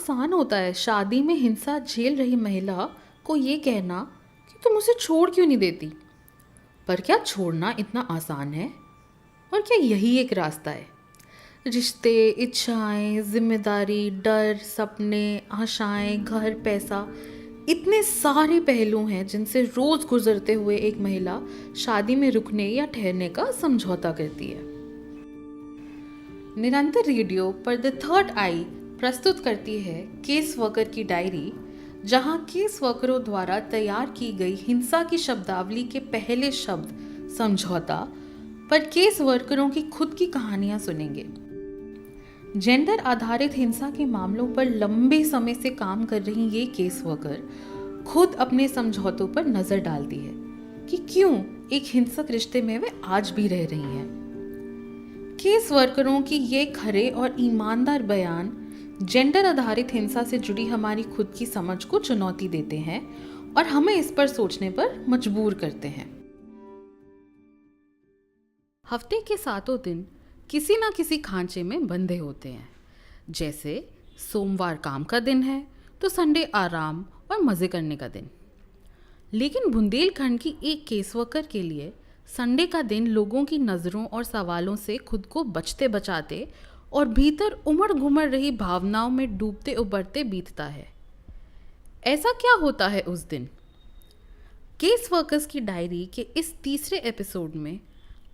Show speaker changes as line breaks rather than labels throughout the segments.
आसान होता है शादी में हिंसा झेल रही महिला को ये कहना कि तुम उसे छोड़ क्यों नहीं देती। पर क्या छोड़ना इतना आसान है? और क्या यही एक रास्ता है? रिश्ते, इच्छाएं, जिम्मेदारी, डर, सपने, आशाएं, घर, पैसा, इतने सारे पहलू हैं जिनसे रोज गुजरते हुए एक महिला शादी में रुकने या ठहरने का समझौता करती है। निरंतर रेडियो पर द थर्ड आई प्रस्तुत करती है केस वर्कर की डायरी, जहां केस वर्करों द्वारा तैयार की गई हिंसा की शब्दावली के पहले शब्द समझौता पर केस वर्करों की खुद की कहानियां सुनेंगे। जेंडर आधारित हिंसा के मामलों पर लंबे समय से काम कर रही ये केस वर्कर खुद अपने समझौतों पर नजर डालती है कि क्यों एक हिंसक रिश्ते में वे आज भी रह रही हैं। केस वर्करों की ये खरे और ईमानदार बयान जेंडर आधारित हिंसा से जुड़ी हमारी खुद की समझ को चुनौती देते हैं और हमें इस पर सोचने पर मजबूर करते हैं। हफ्ते के 7 दिन किसी ना किसी खांचे में बंधे होते हैं। जैसे सोमवार काम का दिन है तो संडे आराम और मज़े करने का दिन। लेकिन बुंदेलखंड की एक केस वर्कर के लिए संडे का दिन लोगों की नज़रों और सवालों से खुद को बचते बचाते और भीतर उमड़ घुमड़ रही भावनाओं में डूबते उबरते बीतता है। ऐसा क्या होता है उस दिन? केस वर्कर्स की डायरी के इस तीसरे एपिसोड में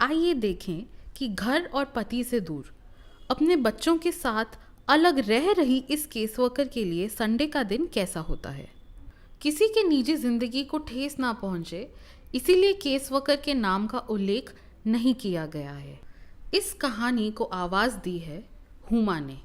आइए देखें कि घर और पति से दूर अपने बच्चों के साथ अलग रह रही इस केस वर्कर के लिए संडे का दिन कैसा होता है। किसी के निजी जिंदगी को ठेस ना पहुंचे, इसीलिए केस वर्कर के नाम का उल्लेख नहीं किया गया है। इस कहानी को आवाज दी है हुमा ने।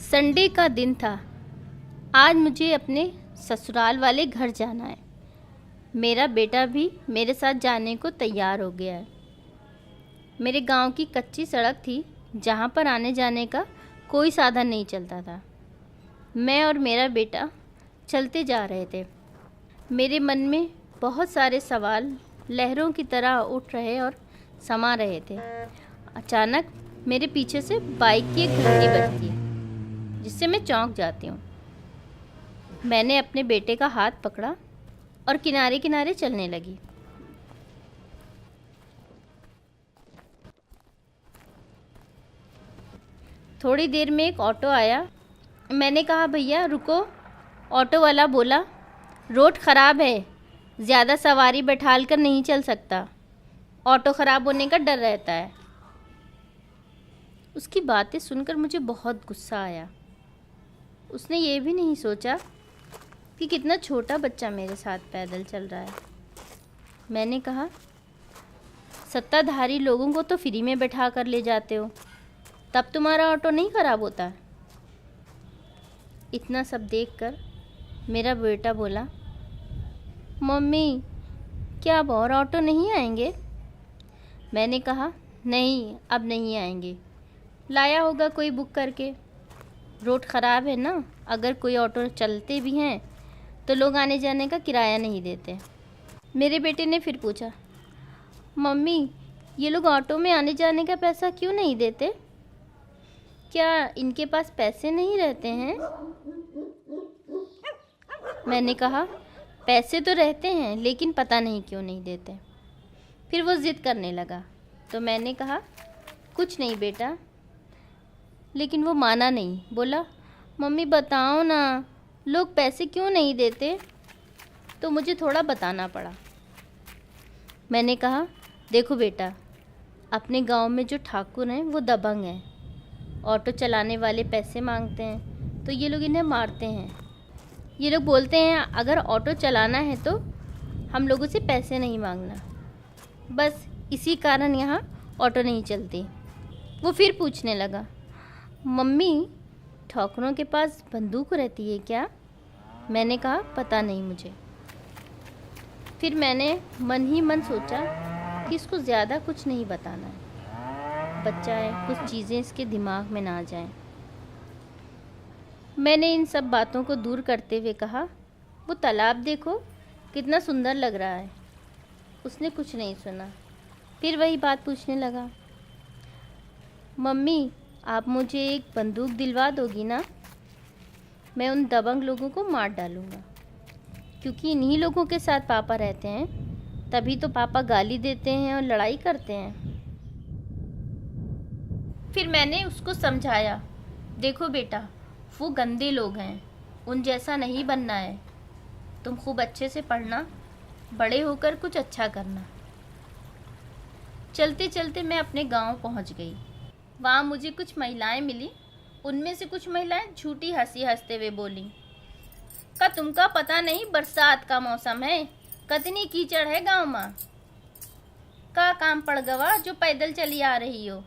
संडे का दिन था। आज मुझे अपने ससुराल वाले घर जाना है। मेरा बेटा भी मेरे साथ जाने को तैयार हो गया है। मेरे गांव की कच्ची सड़क थी जहां पर आने जाने का कोई साधन नहीं चलता था। मैं और मेरा बेटा चलते जा रहे थे। मेरे मन में बहुत सारे सवाल लहरों की तरह उठ रहे और समा रहे थे। अचानक मेरे पीछे से बाइक की एक घंटी बजती है जिससे मैं चौंक जाती हूँ। मैंने अपने बेटे का हाथ पकड़ा और किनारे किनारे चलने लगी। थोड़ी देर में एक ऑटो आया। मैंने कहा, भैया रुको। ऑटो वाला बोला, रोड ख़राब है, ज़्यादा सवारी बैठाल कर नहीं चल सकता, ऑटो ख़राब होने का डर रहता है। उसकी बातें सुनकर मुझे बहुत गुस्सा आया। उसने ये भी नहीं सोचा कि कितना छोटा बच्चा मेरे साथ पैदल चल रहा है। मैंने कहा, सत्ताधारी लोगों को तो फ्री में बैठा कर ले जाते हो, तब तुम्हारा ऑटो नहीं ख़राब होता? इतना सब देखकर मेरा बेटा बोला, मम्मी क्या अब और ऑटो नहीं आएंगे? मैंने कहा, नहीं अब नहीं आएंगे, लाया होगा कोई बुक करके। रोड ख़राब है ना, अगर कोई ऑटो चलते भी हैं तो लोग आने जाने का किराया नहीं देते। मेरे बेटे ने फिर पूछा, मम्मी ये लोग ऑटो में आने जाने का पैसा क्यों नहीं देते? क्या इनके पास पैसे नहीं रहते हैं? मैंने कहा, पैसे तो रहते हैं लेकिन पता नहीं क्यों नहीं देते। फिर वो ज़िद करने लगा तो मैंने कहा, कुछ नहीं बेटा। लेकिन वो माना नहीं। बोला, मम्मी बताओ ना, लोग पैसे क्यों नहीं देते? तो मुझे थोड़ा बताना पड़ा। मैंने कहा, देखो बेटा, अपने गांव में जो ठाकुर हैं वो दबंग हैं। ऑटो चलाने वाले पैसे मांगते हैं तो ये लोग इन्हें मारते हैं। ये लोग बोलते हैं अगर ऑटो चलाना है तो हम लोगों से पैसे नहीं मांगना। बस इसी कारण यहाँ ऑटो नहीं चलती। वो फिर पूछने लगा, मम्मी ठाकुरों के पास बंदूक रहती है क्या? मैंने कहा, पता नहीं मुझे। फिर मैंने मन ही मन सोचा कि इसको ज़्यादा कुछ नहीं बताना है। बच्चा है, कुछ चीज़ें इसके दिमाग में ना आ जाएं। मैंने इन सब बातों को दूर करते हुए कहा, वो तालाब देखो कितना सुंदर लग रहा है। उसने कुछ नहीं सुना, फिर वही बात पूछने लगा, मम्मी आप मुझे एक बंदूक दिलवा दोगी ना? मैं उन दबंग लोगों को मार डालूँगा। क्योंकि इन्हीं लोगों के साथ पापा रहते हैं, तभी तो पापा गाली देते हैं और लड़ाई करते हैं। फिर मैंने उसको समझाया, देखो बेटा, वो गंदे लोग हैं, उन जैसा नहीं बनना है। तुम खूब अच्छे से पढ़ना, बड़े होकर कुछ अच्छा करना। चलते चलते मैं अपने गांव पहुंच गई। वहाँ मुझे कुछ महिलाएं मिली। उनमें से कुछ महिलाएं झूठी हंसी हंसते हुए बोली, का तुमका पता नहीं बरसात का मौसम है, कतनी कीचड़ है गांव में, का काम पड़ गवा जो पैदल चली आ रही हो।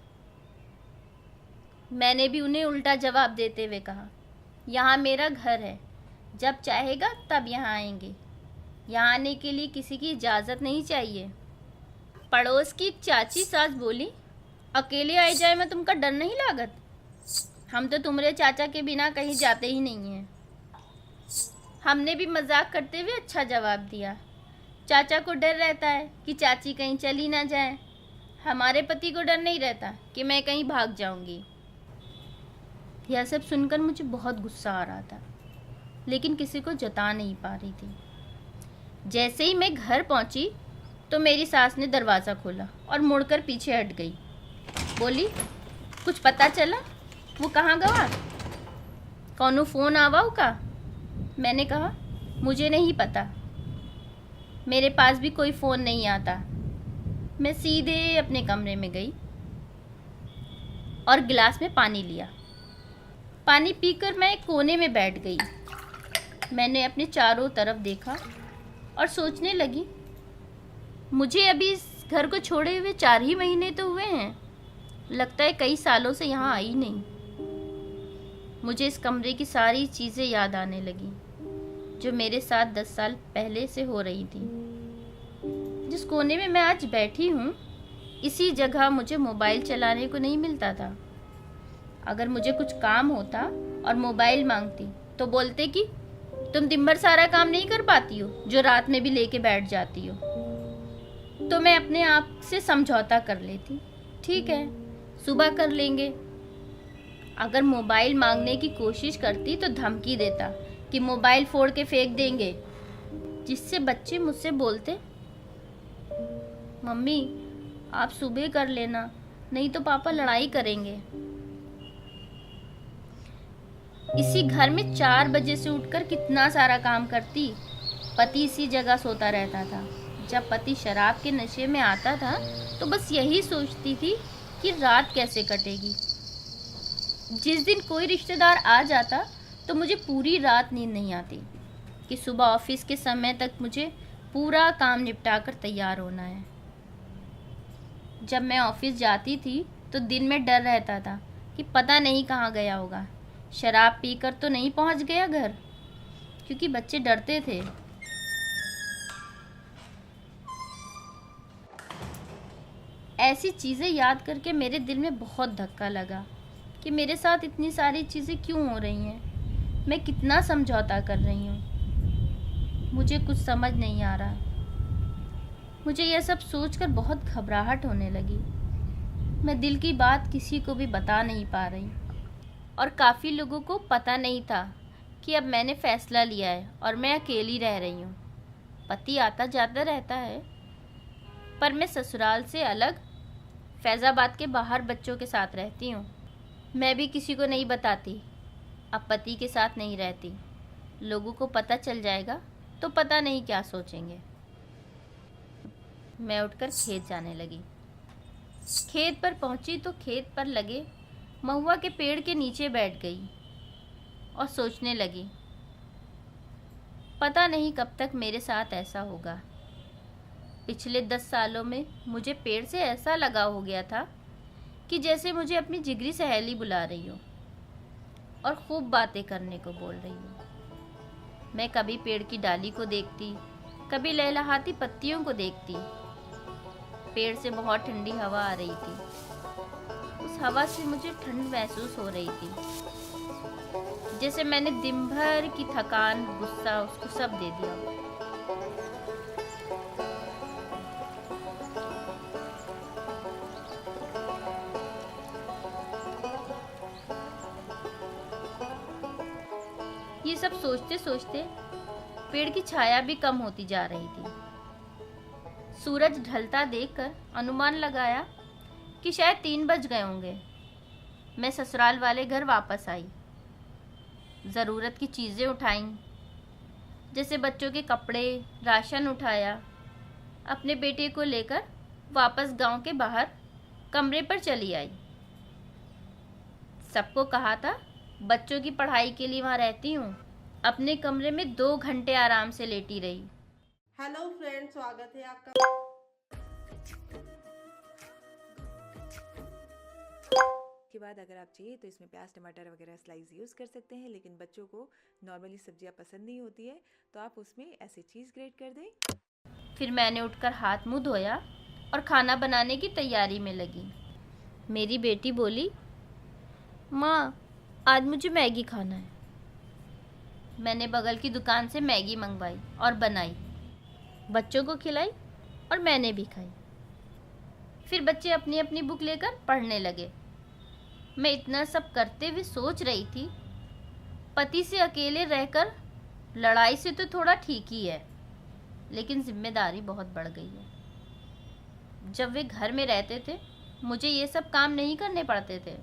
मैंने भी उन्हें उल्टा जवाब देते हुए कहा, यहाँ मेरा घर है, जब चाहेगा तब यहाँ आएंगे, यहाँ आने के लिए किसी की इजाज़त नहीं चाहिए। पड़ोस की चाची सास बोली, अकेले आए जाए में तुमका डर नहीं लागत? हम तो तुम्हारे चाचा के बिना कहीं जाते ही नहीं हैं। हमने भी मजाक करते हुए अच्छा जवाब दिया, चाचा को डर रहता है कि चाची कहीं चली ना जाए, हमारे पति को डर नहीं रहता कि मैं कहीं भाग जाऊंगी। यह सब सुनकर मुझे बहुत गुस्सा आ रहा था, लेकिन किसी को जता नहीं पा रही थी। जैसे ही मैं घर पहुंची तो मेरी सास ने दरवाज़ा खोला और मुड़कर पीछे हट गई। बोली, कुछ पता चला? वो कहाँ गवा? कौनो फ़ोन आवाऊ का? मैंने कहा, मुझे नहीं पता, मेरे पास भी कोई फ़ोन नहीं आता। मैं सीधे अपने कमरे में गई और गिलास में पानी लिया। पानी पीकर मैं एक कोने में बैठ गई। मैंने अपने चारों तरफ देखा और सोचने लगी, मुझे अभी इस घर को छोड़े हुए 4 ही महीने तो हुए हैं, लगता है कई सालों से यहाँ आई नहीं। मुझे इस कमरे की सारी चीज़ें याद आने लगी जो मेरे साथ 10 साल पहले से हो रही थी। जिस कोने में मैं आज बैठी हूँ, इसी जगह मुझे मोबाइल चलाने को नहीं मिलता था। अगर मुझे कुछ काम होता और मोबाइल मांगती तो बोलते कि तुम दिन भर सारा काम नहीं कर पाती हो जो रात में भी लेके बैठ जाती हो। तो मैं अपने आप से समझौता कर लेती, ठीक है सुबह कर लेंगे। अगर मोबाइल मांगने की कोशिश करती तो धमकी देता कि मोबाइल फोड़ के फेंक देंगे, जिससे बच्चे मुझसे बोलते, मम्मी आप सुबह कर लेना, नहीं तो पापा लड़ाई करेंगे। इसी घर में 4 बजे से उठकर कितना सारा काम करती। पति इसी जगह सोता रहता था। जब पति शराब के नशे में आता था तो बस यही सोचती थी कि रात कैसे कटेगी। जिस दिन कोई रिश्तेदार आ जाता तो मुझे पूरी रात नींद नहीं आती कि सुबह ऑफिस के समय तक मुझे पूरा काम निपटा कर तैयार होना है। जब मैं ऑफिस जाती थी तो दिन में डर रहता था कि पता नहीं कहाँ गया होगा, शराब पीकर तो नहीं पहुँच गया घर, क्योंकि बच्चे डरते थे। ऐसी चीज़ें याद करके मेरे दिल में बहुत धक्का लगा कि मेरे साथ इतनी सारी चीज़ें क्यों हो रही हैं, मैं कितना समझौता कर रही हूँ। मुझे कुछ समझ नहीं आ रहा। मुझे यह सब सोचकर बहुत घबराहट होने लगी। मैं दिल की बात किसी को भी बता नहीं पा रही और काफ़ी लोगों को पता नहीं था कि अब मैंने फ़ैसला लिया है और मैं अकेली रह रही हूँ। पति आता जाता रहता है, पर मैं ससुराल से अलग फैज़ाबाद के बाहर बच्चों के साथ रहती हूँ। मैं भी किसी को नहीं बताती, अब पति के साथ नहीं रहती। लोगों को पता चल जाएगा तो पता नहीं क्या सोचेंगे। मैं उठकर खेत जाने लगी। खेत पर पहुंची तो खेत पर लगे महुआ के पेड़ के नीचे बैठ गई और सोचने लगी, पता नहीं कब तक मेरे साथ ऐसा होगा। पिछले 10 सालों में मुझे पेड़ से ऐसा लगाव हो गया था कि जैसे मुझे अपनी जिगरी सहेली बुला रही हो और खूब बातें करने को बोल रही हो। मैं कभी पेड़ की डाली को देखती, कभी लहलहाती पत्तियों को देखती। पेड़ से बहुत ठंडी हवा आ रही थी। उस हवा से मुझे ठंड महसूस हो रही थी, जैसे मैंने दिन भर की थकान, गुस्सा उसको सब दे दिया। ये सब सोचते सोचते पेड़ की छाया भी कम होती जा रही थी। सूरज ढलता देखकर अनुमान लगाया कि शायद 3 बज गए होंगे। मैं ससुराल वाले घर वापस आई। ज़रूरत की चीज़ें उठाईं, जैसे बच्चों के कपड़े, राशन उठाया। अपने बेटे को लेकर वापस गांव के बाहर कमरे पर चली आई। सबको कहा था बच्चों की पढ़ाई के लिए वहाँ रहती हूँ। अपने कमरे में 2 घंटे आराम से लेटी रही।
हेलो फ्रेंड, स्वागत है आपका।
के बाद अगर आप चाहिए तो इसमें प्याज, टमाटर वगैरह स्लाइस यूज़ कर सकते हैं, लेकिन बच्चों को नॉर्मली सब्जियां पसंद नहीं होती है तो आप उसमें ऐसे चीज़ ग्रेट कर दें।
फिर मैंने उठकर हाथ मुंह धोया और खाना बनाने की तैयारी में लगी। मेरी बेटी बोली, माँ आज मुझे मैगी खाना है। मैंने बगल की दुकान से मैगी मंगवाई और बनाई, बच्चों को खिलाई और मैंने भी खाई। फिर बच्चे अपनी अपनी बुक लेकर पढ़ने लगे। मैं इतना सब करते हुए सोच रही थी, पति से अकेले रहकर लड़ाई से तो थोड़ा ठीक ही है, लेकिन जिम्मेदारी बहुत बढ़ गई है। जब वे घर में रहते थे मुझे ये सब काम नहीं करने पड़ते थे,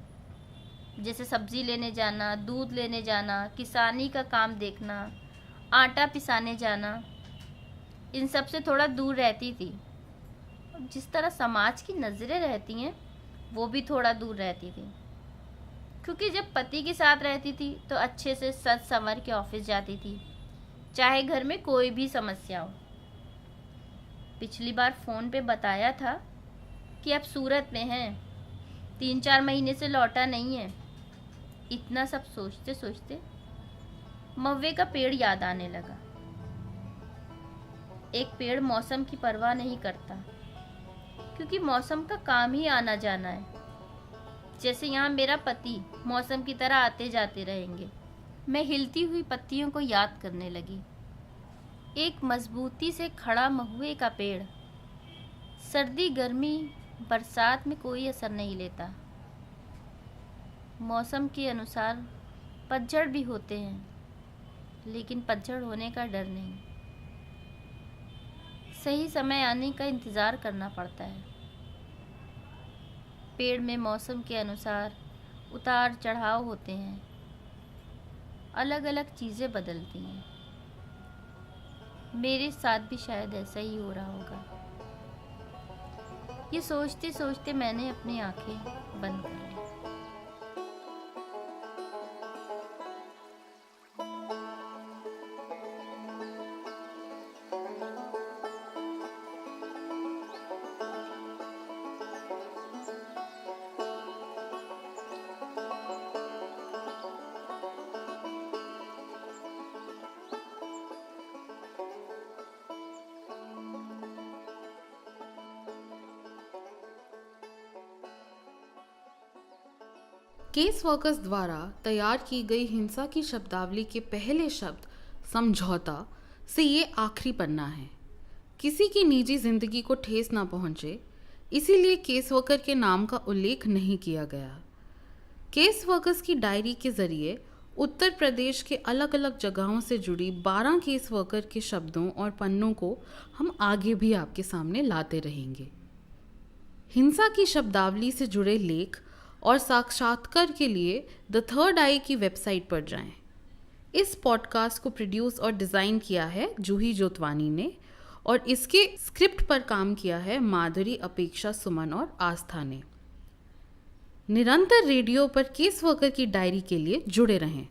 जैसे सब्जी लेने जाना, दूध लेने जाना, किसानी का काम देखना, आटा पिसाने जाना। इन सब से थोड़ा दूर रहती थी। जिस तरह समाज की नज़रें रहती हैं वो भी थोड़ा दूर रहती थी, क्योंकि जब पति के साथ रहती थी तो अच्छे से सज संवर के ऑफिस जाती थी, चाहे घर में कोई भी समस्या हो। पिछली बार फ़ोन पे बताया था कि अब सूरत में हैं, 3-4 महीने से लौटा नहीं है। इतना सब सोचते सोचते मव्वे का पेड़ याद आने लगा। एक पेड़ मौसम की परवाह नहीं करता, क्योंकि मौसम का काम ही आना जाना है। जैसे यहाँ मेरा पति मौसम की तरह आते जाते रहेंगे। मैं हिलती हुई पत्तियों को याद करने लगी। एक मजबूती से खड़ा महुए का पेड़ सर्दी, गर्मी, बरसात में कोई असर नहीं लेता। मौसम के अनुसार पतझड़ भी होते हैं, लेकिन पतझड़ होने का डर नहीं। सही समय आने का इंतज़ार करना पड़ता है। पेड़ में मौसम के अनुसार उतार चढ़ाव होते हैं, अलग अलग चीज़ें बदलती हैं। मेरे साथ भी शायद ऐसा ही हो रहा होगा। ये सोचते सोचते मैंने अपनी आंखें बंद कर ली।
केस वर्कर्स द्वारा तैयार की गई हिंसा की शब्दावली के पहले शब्द समझौता से ये आखिरी पन्ना है। किसी की निजी जिंदगी को ठेस ना पहुंचे, इसीलिए केस वर्कर के नाम का उल्लेख नहीं किया गया। केस वर्कर्स की डायरी के जरिए उत्तर प्रदेश के अलग अलग जगहों से जुड़ी 12 केस वर्कर के शब्दों और पन्नों को हम आगे भी आपके सामने लाते रहेंगे। हिंसा की शब्दावली से जुड़े लेख और साक्षात्कार के लिए द थर्ड आई की वेबसाइट पर जाएं। इस पॉडकास्ट को प्रोड्यूस और डिज़ाइन किया है जूही जोतवानी ने और इसके स्क्रिप्ट पर काम किया है माधुरी, अपेक्षा, सुमन और आस्था ने। निरंतर रेडियो पर केस वर्कर की डायरी के लिए जुड़े रहें।